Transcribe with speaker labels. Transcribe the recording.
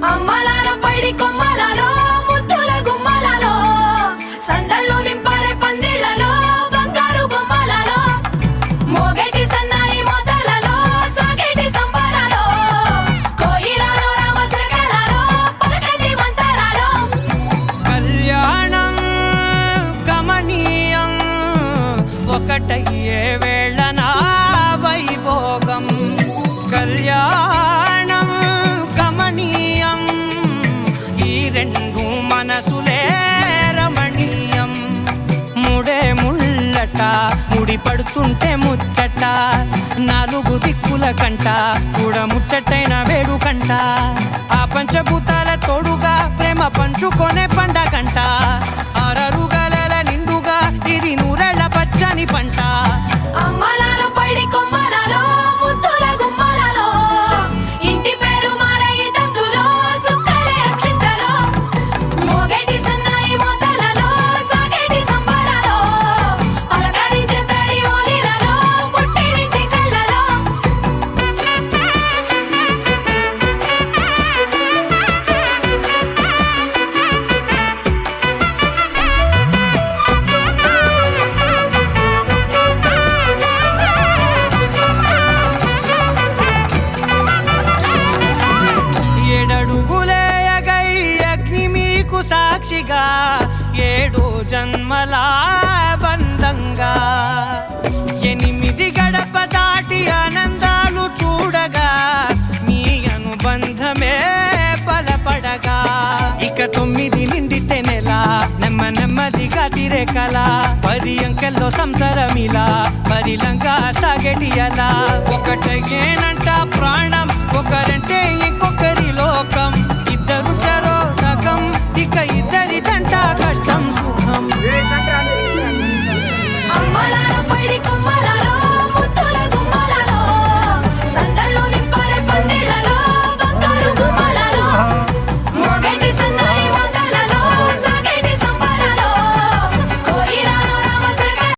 Speaker 1: అమ్మలాల పైడి కొమ్మలలో ముద్దుల గుమ్మలలో సందళ్ళు నింపరే పందిళ్లలో బంగారు బొమ్మలలో మోగేటి సన్నాయి మోతలలో సాగేటి సంబరాలో కోయిలలో రామశకలలో పలకటి మంతరాలో
Speaker 2: కళ్యాణం గమనీయం ఒకటయ్యే వేళ నా వైభోగం కళ్యాణం గమనీయం ఈ రెండు మనసులే రమణీయం ముడే ముళ్ళట ముడి పడుతుంటే ముచ్చట నాలుగు దిక్కుల కంట చూడ ముచ్చటైన వేడుకంట ఆ పంచభూతాల తోడుగా ప్రేమ పంచుకొనే పండగంట ఆరరుగల నిండుగా ఇది నూరెళ్ళ పచ్చని పంట
Speaker 1: అమ్మలాల పైడి కొమ్మలలో ముద్దుల గుమ్మలలో ఇంటి పేరు మారయి తందులో చుక్కలే అక్షింతలో మోగేటి సన్నాయి మోతలలో సాగేటి సంబరాలో పలకరించే తడి ఓలిలలో పుట్టినింటి కళ్ళలో
Speaker 2: ఏడడుగులే ఎగై అగ్ని మీకు సాక్షిగా ఏడు జన్మల బంధంగా ఎనిమిది గడప దాటి ఆనందాలు చూడగా మీ అనుబంధమే బలపడగా ఇక 9 నిండితే నెల నెమ్మదిగా తిరే కల 10 అంకెల్లో సంసారమిలా పరిలంగా సాగేటి అలా ఒకటేనంట ప్రాణం ఒకరంటే ఇంకొకరి లోకం ఇద్దరు చరో సగం ఇక ఇద్దరి తంట కష్టం సుఖం
Speaker 1: అమ్మలాల పైడి కొమ్మ